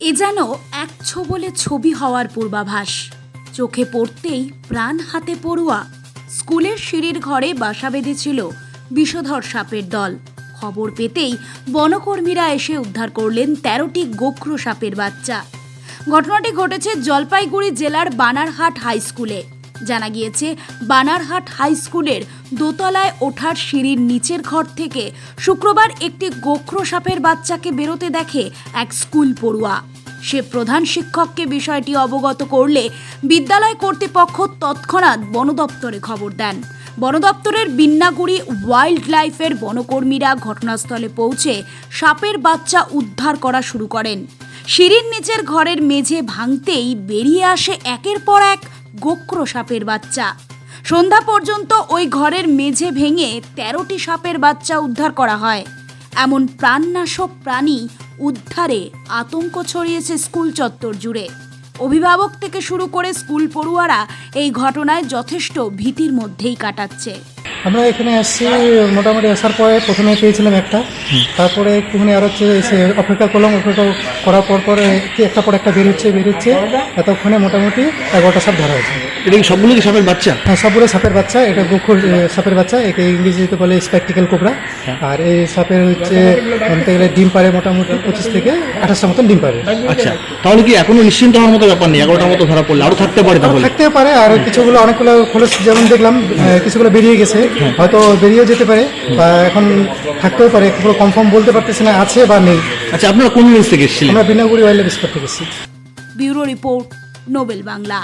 এ যেন এক ছোবলে ছবি হওয়ার পূর্বাভাস। চোখে পড়তেই প্রাণ হাতে পড়ুয়া। স্কুলের সিঁড়ির ঘরে বাসা বেঁধেছিল বিষধর সাপের দল। খবর পেতেই বনকর্মীরা এসে উদ্ধার করলেন ১৩টি গোখরো সাপের বাচ্চা। ঘটনাটি ঘটেছে জলপাইগুড়ি জেলার বানারহাট হাই স্কুলে। জানা গিয়েছে, বানারহাট হাই স্কুলের দোতলায় ওঠার সিঁড়ির নিচের ঘর থেকে শুক্রবার একটি গোখরো সাপের বাচ্চাকে বেরোতে দেখে এক স্কুল পড়ুয়া। সে প্রধান শিক্ষককে বিষয়টি অবগত করলে বিদ্যালয় কর্তৃপক্ষ তৎক্ষণাৎ বন দপ্তরে খবর দেন। বন দপ্তরের বিন্নাগুড়ি ওয়াইল্ড লাইফের বনকর্মীরা ঘটনাস্থলে পৌঁছে সাপের বাচ্চা উদ্ধার করা শুরু করেন। সিঁড়ির নিচের ঘরের মেঝে ভাঙতেই বেরিয়ে আসে একের পর এক গোখরো সাপের বাচ্চা। সন্ধ্যা পর্যন্ত ওই ঘরের মেঝে ভেঙে ১৩টি সাপের বাচ্চা উদ্ধার করা হয়। এমন প্রাণনাশক প্রাণী উদ্ধারে আতঙ্ক ছড়িয়েছে স্কুল চত্বর জুড়ে। অভিভাবক থেকে শুরু করে স্কুল পড়ুয়ারা এই ঘটনায় যথেষ্ট ভীতির মধ্যেই কাটাচ্ছে। আমরা এখানে আসছি, মোটামুটি আসার পরে প্রথমে পেয়েছিলাম একটা, তারপরে একটুখানি আর হচ্ছে এসে অপেক্ষা করলাম। অপেক্ষা করার পরে একটা পর একটা বেরোচ্ছে, এতক্ষণে মোটামুটি 11টা সাপ ধরা হয়েছে। এটা কি সবগুলো কি সাপের বাচ্চা? হ্যাঁ, সবগুলো সাপের বাচ্চা। এটা গোখর সাপের বাচ্চা, একে ইংরেজিতে বলে স্প্যাকটিক্যাল কোবরা। আর এই সাপের হচ্ছে বলতে গেলে ডিম পারে মোটামুটি 25 থেকে 28টা মতন ডিম পারে। আচ্ছা, তাহলে কি এখনো নিশ্চিন্ত হওয়ার মতো ব্যাপার নেই? 11টার মতো ধরা পড়লে আরো থাকতে পারে? তাহলে থাকতে পারে, আর কিছুগুলো অনেকগুলো খোলস যেমন দেখলাম, কিছুগুলো বেরিয়ে গেছে, হয়তো বেরিয়েও যেতে পারে, বা এখন থাকতেও পারে। পুরো কনফার্ম বলতে পারতেছি না আছে বা নেই। আচ্ছা, আপনারা কোন নিউজ থেকে এসেছিলেন? আমরা বিনাগুড়ি ওয়াইল্ড লাইফ স্পট থেকে এসেছি। Bureau report, Nobel Bangla.